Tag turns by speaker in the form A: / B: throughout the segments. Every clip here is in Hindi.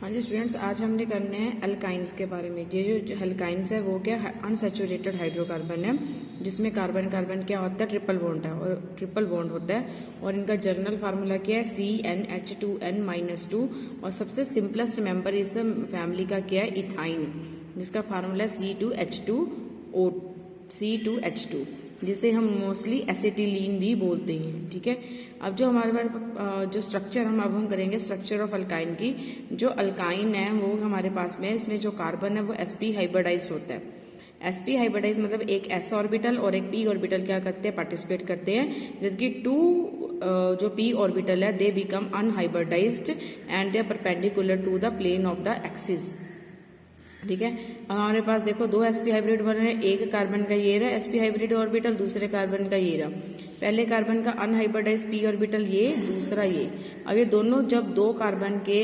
A: हाँ जी स्टूडेंट्स, आज हमने करने हैं अल्काइंस के बारे में। ये जो अल्काइंस है वो क्या अनसैचुरेटेड हाइड्रोकार्बन है, जिसमें कार्बन कार्बन क्या होता है, ट्रिपल बॉन्ड है और ट्रिपल बॉन्ड होता है। और इनका जनरल फार्मूला क्या है, CnH2n-2। और सबसे सिंपलेस्ट मेंबर इस फैमिली का क्या है, इथाइन, जिसका फार्मूला C2H2, जिसे हम मोस्टली एसिटिलीन भी बोलते हैं। ठीक है, अब जो हमारे पास जो स्ट्रक्चर हम करेंगे स्ट्रक्चर ऑफ अल्काइन की। जो अल्काइन है वो हमारे पास में है, इसमें जो कार्बन है वो sp हाइब्रिडाइज होता है। sp हाइब्रिडाइज मतलब एक s ऑर्बिटल और एक p ऑर्बिटल क्या करते हैं, पार्टिसिपेट करते हैं, जबकि टू जो p ऑर्बिटल है they become unhybridised and they are perpendicular to the plane of the axis. ठीक है, हमारे पास देखो दो sp हाइब्रिड बने हैं, एक कार्बन का ये रहा sp हाइब्रिड ऑर्बिटल, दूसरे कार्बन का ये रहा। पहले कार्बन का अनहाइब्रिडाइज p ऑर्बिटल ये, दूसरा ये। अब ये दोनों जब दो कार्बन के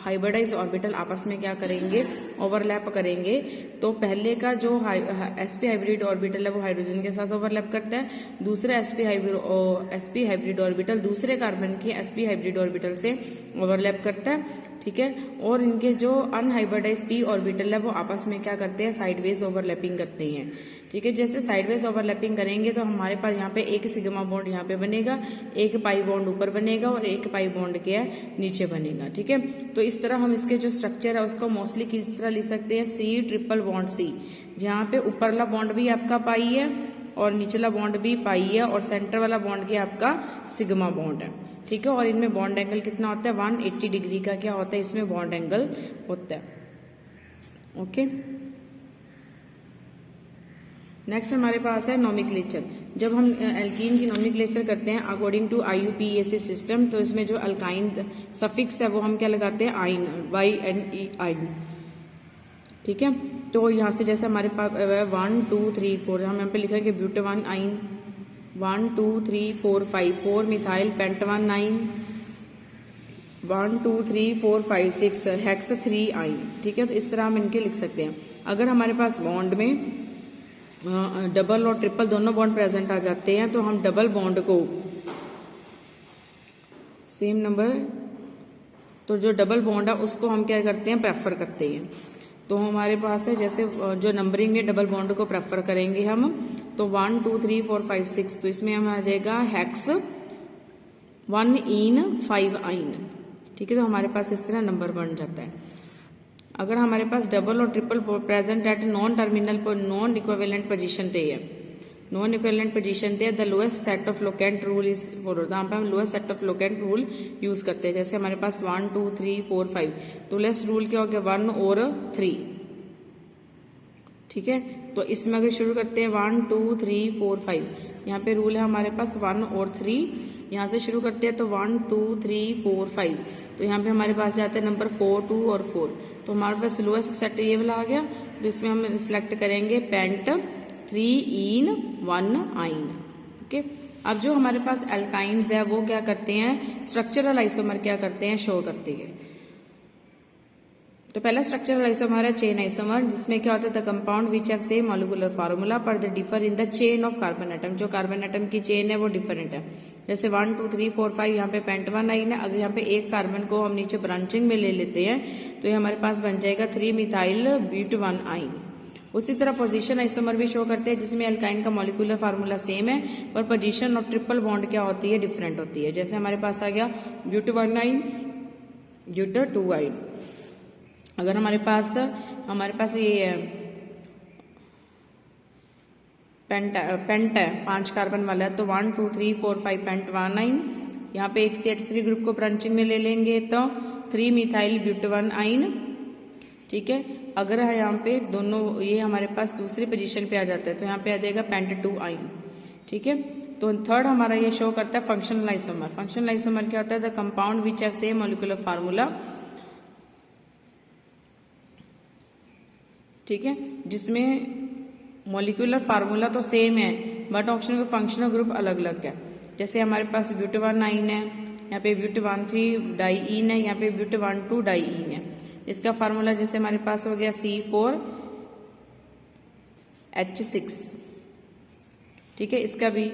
A: हाइब्रिडाइज ऑर्बिटल आपस में क्या करेंगे, ओवरलैप करेंगे, तो पहले का जो sp हाइब्रिड ऑर्बिटल है वो हाइड्रोजन के साथ ओवरलैप करता है, दूसरे sp हाइब्रिड ऑर्बिटल दूसरे कार्बन के sp हाइब्रिड ऑर्बिटल से ओवरलैप करता है। ठीक है, और इनके जो अनहाइब्रिडाइज p ऑर्बिटल है वो आपस में क्या करते हैं, साइडवेज ओवरलैपिंग करते हैं। ठीक है, जैसे साइडवेज ओवरलैपिंग करेंगे तो हमारे पास यहाँ पे एक सिग्मा बॉन्ड यहाँ पे बनेगा, एक पाई बॉन्ड ऊपर बनेगा और एक पाई बॉन्ड क्या है, नीचे बनेगा। ठीक है, तो इस तरह हम इसके जो स्ट्रक्चर है उसको मोस्टली किस तरह लिख सकते हैं, C ट्रिपल बॉन्ड C, जहाँ पे ऊपरला बॉन्ड भी आपका पाई है और निचला बॉन्ड भी पाई है और सेंटर वाला बॉन्ड क्या आपका सिग्मा बॉन्ड है। ठीक है, और इनमें बॉन्ड एंगल कितना होता है, 180 डिग्री का क्या होता है, इसमें बॉन्ड एंगल होता है। ओके, नेक्स्ट हमारे पास है नोमेनक्लेचर। जब हम एल्कीन की नोमेनक्लेचर करते हैं अकॉर्डिंग टू IUPAC सिस्टम, तो इसमें जो अल्काइन सफिक्स है वो हम क्या लगाते हैं, आइन, YNE आइन। ठीक है, तो यहाँ से जैसे हमारे पास 1 2 3 4 हम यहाँ पे लिखा है कि ब्यूटावान आइन 1 2 3 4 5 4 मिथाइल पेंटावान आइन 1 2 3 4 5 6 हेक्स 3 आइन। ठीक है, तो इस तरह हम इनके लिख सकते हैं। अगर हमारे पास बॉन्ड में डबल और ट्रिपल दोनों बॉन्ड प्रेजेंट आ जाते हैं तो हम डबल बॉन्ड को सेम नंबर, तो जो डबल बॉन्ड है उसको हम क्या करते हैं, प्रेफर करते हैं। तो हमारे पास है जैसे जो नंबरिंग है डबल बॉन्ड को प्रेफर करेंगे हम, तो 1 2 3 4 5 6, तो इसमें हम आ जाएगा हेक्स 1 इन 5 आइन। ठीक है, तो हमारे पास इस तरह नंबर बन जाता है। अगर हमारे पास डबल और triple present at non terminal पर नॉन इक्विवेलेंट पोजीशन ते है, नॉन इक्विवेलेंट पोजीशन ते the lowest set of locant rule is followed. यहाँ पे हम lowest set of locant rule use करते हैं। जैसे हमारे पास 1 2 3 4 5, तो लोएस्ट रूल क्या हो गया, 1 और 3। ठीक है, तो इसमें अगर शुरू करते हैं 1 2 3 4 5, यहाँ पे रूल है हमारे पास 1 और 3, यहाँ से शुरू करते हैं तो 1 2 3 4 5, तो यहाँ पे हमारे पास जाते हैं नंबर 4 2 और 4, तो हमारे पास लोएस्ट सेट ये वाला आ गया। तो इसमें हम सिलेक्ट करेंगे पेंट 3 इन 1 आइन। ओके, अब जो हमारे पास एल्काइंस है वो क्या करते हैं, स्ट्रक्चरल आइसोमर क्या करते हैं, शो करते हैं। तो पहला स्ट्रक्चरल आइसोमर है चेन आइसोमर, जिसमें क्या होता है, the compound which have same molecular formula पर the differ in the chain of carbon atom. जो कार्बन एटम की चेन है वो डिफरेंट है। जैसे 1 2 3 4 5 यहाँ पे पेंटावान आइन है। अगर यहाँ पे एक कार्बन को हम नीचे ब्रांचिंग में ले लेते हैं तो ये हमारे पास बन जाएगा 3 मिथाइल ब्यूटावान आइन। उसी तरह पोजीशन आइसोमर भी शो करते हैं, जिसमें अल्काइन का मॉलिक्यूलर फार्मूला सेम है पर पोजीशन ऑफ ट्रिपल बॉन्ड क्या होती है, डिफरेंट होती है। जैसे हमारे पास आ गया ब्यूटावान आइन, ब्यूटा 2 आइन। अगर हमारे पास ये है पेंट है 5 कार्बन वाला है, तो 1 2 3 4 5 पेंटावान आइन। यहाँ पे एक CH3 ग्रुप को ब्रांचिंग में ले लेंगे तो 3 मिथाइल ब्यूटावान आइन। ठीक है, अगर है यहाँ पे दोनों ये हमारे पास दूसरी पोजीशन पे आ जाता है तो यहाँ पे आ जाएगा पेंट 2 आइन। ठीक है, तो थर्ड हमारा ये शो करता है फंक्शनल आइसोमर। फंक्शनल आइसोमर क्या होता है, the compound which have same molecular formula. ठीक है, जिसमें मॉलिक्यूलर फार्मूला तो सेम है बट ऑप्शन में फंक्शनल ग्रुप अलग अलग है। जैसे हमारे पास ब्यूटावान आइन है, यहाँ पे ब्यूटावान 3 डाईइन है, यहाँ पे ब्यूटावान 2 डाईइन है। इसका फार्मूला जैसे हमारे पास हो गया C4H6। ठीक है, इसका भी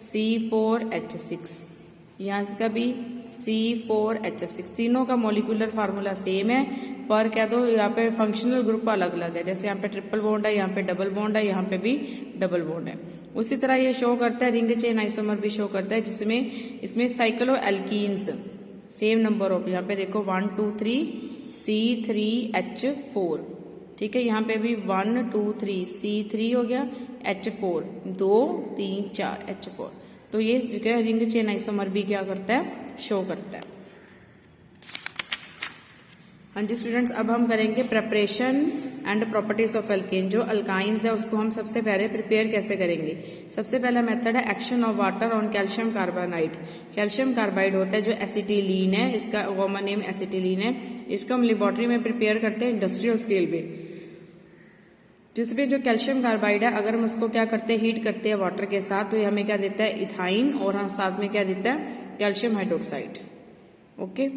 A: C4H6, यहाँ इसका भी C4H6, तीनों का मॉलिक्यूलर फार्मूला सेम है, पर क्या तो यहाँ पे फंक्शनल ग्रुप अलग अलग है। जैसे यहाँ पे ट्रिपल बॉन्ड है, यहाँ पे डबल बॉन्ड है, यहाँ पे भी डबल बॉन्ड है। उसी तरह ये शो करता है रिंग चेन आइसोमर भी शो करता है, जिसमें इसमें cyclo alkenes same number of, यहाँ पे देखो 1 2 3 C3H4, ठीक है। यहाँ पे भी 1 2 3 C3 हो गया, H4 2 3 4 H4। तो ये रिंग चेन आइसोमर भी क्या करता है, शो करता है। हाँ जी स्टूडेंट्स, अब हम करेंगे preparation and properties of alkane. जो अल्काइंस है उसको हम सबसे पहले प्रिपेयर कैसे करेंगे। सबसे पहला मेथड है action of water on calcium carbonide. Calcium carbide होता है जो एसिटिलीन है, इसका कॉमन नेम एसिटिलीन है। इसको हम लेबोरेटरी में प्रिपेयर करते हैं इंडस्ट्रियल स्केल पे, जिसमें जो कैल्शियम कार्बाइड है अगर हम उसको क्या करते हैं, हीट करते हैं वाटर के साथ, तो ये हमें क्या देता है, इथाइन, और हम साथ में क्या देता है, calcium hydroxide. Okay.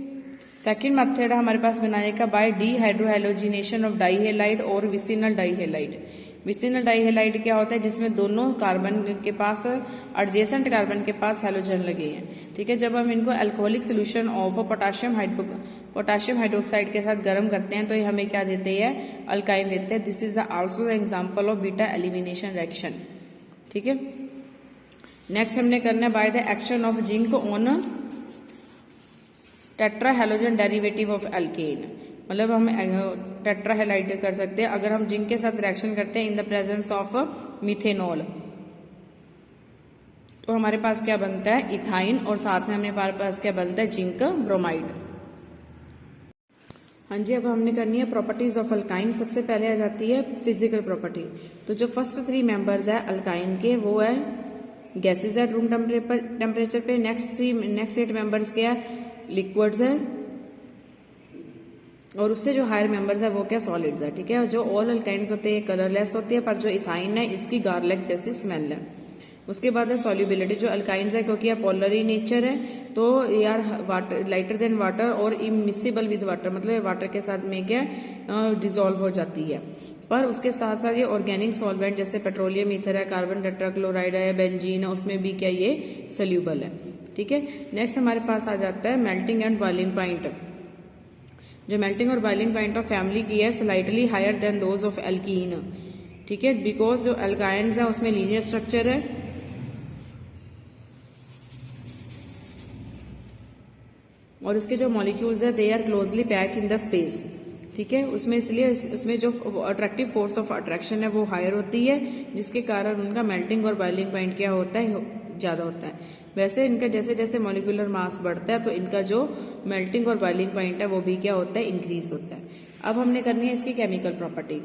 A: Second method है हमारे पास बनाने का बाय डीहाइड्रोहेलोजिनेशन ऑफ डाईहेलाइड और विसिनल डाईहेलाइड। विसिनल डाईहेलाइड क्या होता है, जिसमें दोनों कार्बन के पास एडजेसेंट कार्बन के पास हैलोजन लगे हैं, ठीक है। जब हम इनको alcoholic solution of potassium hydroxide के साथ गर्म करते हैं तो ये हमें क्या देते हैं, अल्काइन देते हैं। This is also the example of beta elimination reaction, ठीक है। नेक्स्ट हमने करना है by the action of zinc on tetra halogen derivative of alkane. मतलब हम टेट्रा हैलाइड कर सकते हैं अगर हम जिंक के साथ रिएक्शन करते हैं in the presence of methanol, तो हमारे पास क्या बनता है, इथाइन, और साथ में हमारे पास क्या बनता है, जिंक ब्रोमाइड। हाँ जी, अब हमने करनी है प्रॉपर्टीज ऑफ अल्काइन। सबसे पहले आ जाती है फिजिकल प्रॉपर्टी। तो जो फर्स्ट 3 मेंबर्स है अल्काइन के, वो है गैसेज है रूम टेम्परेचर पे। नेक्स्ट 8 मेंबर्स क्या है, लिक्विड्स है, और उससे जो हायर मेंबर्स है वो क्या, सॉलिड्स है, ठीक है। जो ऑल अल्काइन्स होते हैं कलरलेस होती है, पर जो इथाइन है इसकी गार्लिक जैसी स्मेल है। उसके बाद है सॉल्युबिलिटी। जो अल्काइन्स है क्योंकि यह पोलर इन नेचर है, तो यार वाटर लाइटर देन वाटर और इमिसिबल विद वाटर, मतलब वाटर के साथ में क्या डिजोल्व हो जाती है। पर उसके साथ साथ ये ऑर्गेनिक सॉल्वेंट जैसे पेट्रोलियम ईथर है, कार्बन टेट्राक्लोराइड है, बेंजीन है, उसमें भी क्या ये सोल्यूबल है, ठीक है। नेक्स्ट हमारे पास आ जाता है मेल्टिंग एंड बॉइलिंग पॉइंट। जो मेल्टिंग और बॉइलिंग पॉइंट ऑफ फैमिली की है slightly higher than those of alkene, ठीक है, बिकॉज जो अल्काइन्स है उसमें लीनियर स्ट्रक्चर है, और उसके जो मॉलिक्यूल्स है they are closely packed in the space, ठीक है। उसमें इसलिए उसमें जो अट्रैक्टिव फोर्स ऑफ अट्रैक्शन है वो हायर होती है, जिसके कारण उनका मेल्टिंग और बॉइलिंग पॉइंट क्या होता है, ज्यादा होता है। वैसे इनका जैसे जैसे मॉलिक्यूलर मास बढ़ता है तो इनका जो मेल्टिंग और बॉइलिंग पॉइंट है वो भी क्या होता है, इंक्रीज होता है। अब हमने करनी है इसकी केमिकल प्रॉपर्टी।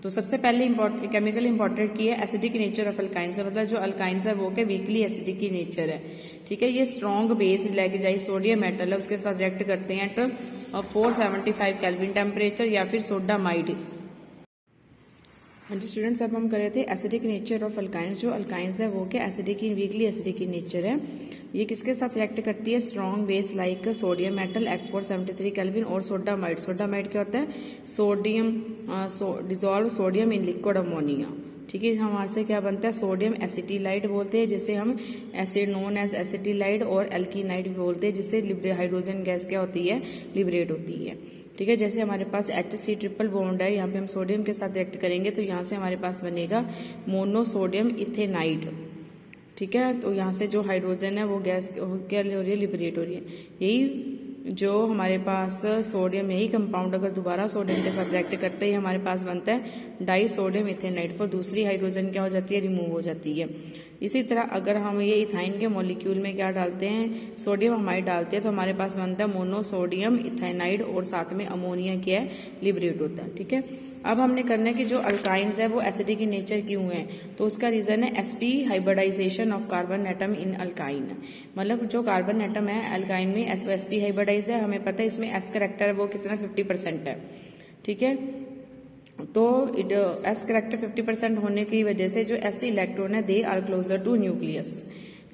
A: तो सबसे पहले केमिकल इंपॉर्टेंट की है एसिडिक नेचर ऑफ अल्काइंस, मतलब जो अल्काइंस है वो क्या वीकली एसिडिक की नेचर है, ठीक है। ये स्ट्रॉन्ग बेस लेके जाए सोडियम मेटल है उसके साथ रिएक्ट करते हैं एट 475 केल्विन टेम्परेचर, या फिर सोडामाइड। हाँ जी स्टूडेंट्स, अब हम कर रहे थे एसिडिक नेचर ऑफ अल्काइंस। जो अल्काइंस है वो क्या एसिडिक की वीकली एसिडिक की नेचर है। ये किसके साथ रिएक्ट करती है, strong base like sodium metal at 473 kelvin, और सोडामाइड। सोडामाइड क्या होता है, sodium dissolve sodium in liquid ammonia, ठीक है। हमारे से क्या बनता है, सोडियम एसिटिलाइड बोलते हैं, जिसे हम एसिड नोन एज एसिटिलाइड, और एल्कीनाइड बोलते हैं, जिससे हाइड्रोजन गैस क्या होती है, लिबरेट होती है, ठीक है। जैसे हमारे पास HC ट्रिपल बॉन्ड है, यहाँ पे हम सोडियम के साथ रिएक्ट करेंगे तो यहाँ से हमारे पास बनेगा मोनोसोडियम इथेनाइड, ठीक है। तो यहाँ से जो हाइड्रोजन है वो गैस क्या हो रही है, लिबरेट हो रही है। यही जो हमारे पास सोडियम, यही कंपाउंड अगर दोबारा सोडियम के साथ रिएक्ट करते ही हमारे पास बनता है डाई सोडियम इथेनाइड, पर दूसरी हाइड्रोजन क्या हो जाती है, रिमूव हो जाती है। इसी तरह अगर हम ये इथाइन के मॉलिक्यूल में क्या डालते हैं, सोडियम अमाइड डालते हैं, तो हमारे पास बनता है मोनोसोडियम इथेनाइड, और साथ में अमोनिया क्या है, लिबरेट होता है, ठीक है। अब हमने करना है कि जो अल्काइंस है वो एसिडिक इन नेचर क्यों है, तो उसका रीजन है sp hybridisation of carbon atom in alkyne. मतलब जो कार्बन एटम है अल्काइन में sp हाइब्रिडाइज है, हमें पता है इसमें s करेक्टर है वो कितना 50% है, ठीक है। तो s करेक्टर 50% होने की वजह से जो s इलेक्ट्रॉन है they are closer to nucleus,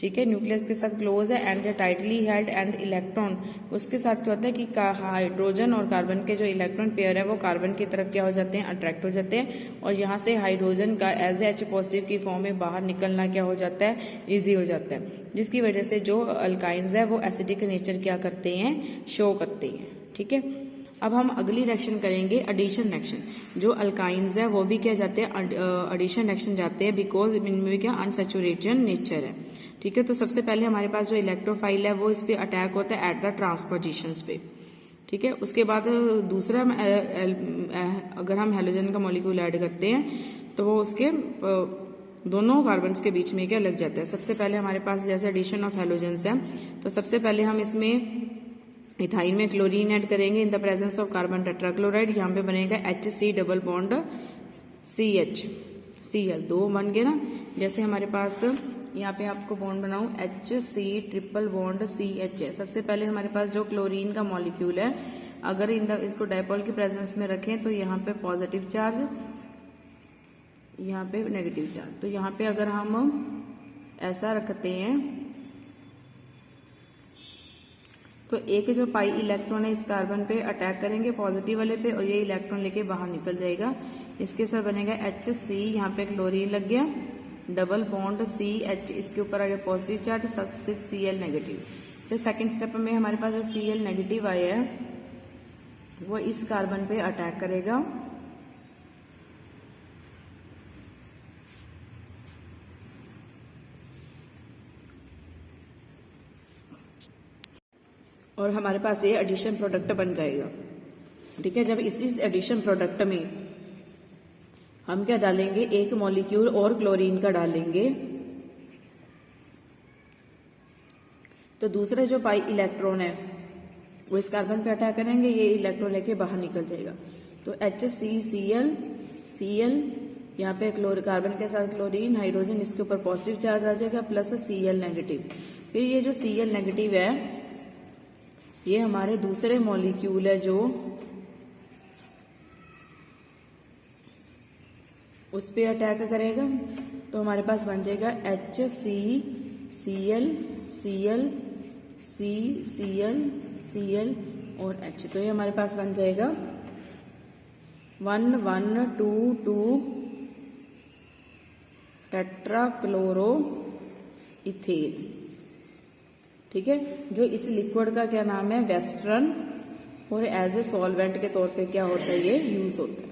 A: ठीक है, न्यूक्लियस के साथ क्लोज है and tightly held and electron, उसके साथ क्या होता है कि हाइड्रोजन और कार्बन के जो इलेक्ट्रॉन पेयर है वो कार्बन की तरफ क्या हो जाते हैं, अट्रैक्ट हो जाते हैं, और यहाँ से हाइड्रोजन का एज एच पॉजिटिव की फॉर्म में बाहर निकलना क्या हो जाता है, ईजी हो जाता है, जिसकी वजह से जो अल्काइंस है वो एसिडिक नेचर क्या करते हैं, शो करते हैं। ठीक है, अब हम अगली रिएक्शन करेंगे एडिशन रिएक्शन। जो अल्काइंस है वो भी क्या जाते हैं, एडिशन रिएक्शन जाते हैं, बिकॉज इनमें क्या अनसैचुरेटेड नेचर है। ठीक है, तो सबसे पहले हमारे पास जो इलेक्ट्रोफाइल है वो इस पे अटैक होता है एट द ट्रांसपोजिशंस पे। ठीक है, उसके बाद दूसरा अगर हम हेलोजन का मॉलिक्यूल ऐड करते हैं तो वो उसके दोनों कार्बन्स के बीच में क्या लग जाता है। सबसे पहले हमारे पास जैसे एडिशन ऑफ हेलोजेंस है, तो सबसे पहले हम इसमें इथाइन में क्लोरीन ऐड करेंगे in the presence of carbon tetrachloride. यहाँ पे बनेगा HC double bond CH Cl, 2 बन गए ना। जैसे हमारे पास यहाँ पे आपको बॉन्ड बनाऊं HC ट्रिपल बॉन्ड CH है। सबसे पहले हमारे पास जो क्लोरीन का मॉलिक्यूल है, अगर इसको डायपोल की प्रेजेंस में रखें तो यहाँ पे पॉजिटिव चार्ज, यहाँ पे नेगेटिव चार्ज। तो यहाँ पे अगर हम ऐसा रखते हैं तो एक जो पाई इलेक्ट्रॉन है इस कार्बन पे अटैक करेंगे पॉजिटिव वाले पे, और ये इलेक्ट्रॉन लेके बाहर निकल जाएगा। इसके साथ बनेगा HC, यहाँ पे क्लोरीन लग गया, डबल बॉन्ड CH, इसके ऊपर आ गया पॉजिटिव चार्ज, सिर्फ Cl नेगेटिव। फिर सेकंड स्टेप में हमारे पास जो Cl नेगेटिव आया है वो इस कार्बन पे अटैक करेगा, और हमारे पास ये एडिशन प्रोडक्ट बन जाएगा। ठीक है, जब इस एडिशन प्रोडक्ट में हम क्या डालेंगे, एक मॉलिक्यूल और क्लोरीन का डालेंगे, तो दूसरे जो पाई इलेक्ट्रॉन है वो इस कार्बन पे अटैक करेंगे, ये इलेक्ट्रॉन लेके बाहर निकल जाएगा। तो HCCl यहाँ पे कार्बन के साथ क्लोरीन, हाइड्रोजन, इसके ऊपर पॉजिटिव चार्ज आ जाएगा, प्लस Cl नेगेटिव। फिर ये जो Cl नेगेटिव है ये हमारे दूसरे मॉलिक्यूल है जो उस पे अटैक करेगा, तो हमारे पास बन जाएगा HCCl Cl Cl और H। तो ये हमारे पास बन जाएगा 1,1,2,2 टेट्राक्लोरो इथेन। ठीक है, जो इस लिक्विड का क्या नाम है, वेस्टर्न, और एज ए सॉल्वेंट के तौर पे क्या होता है, ये यूज होता है।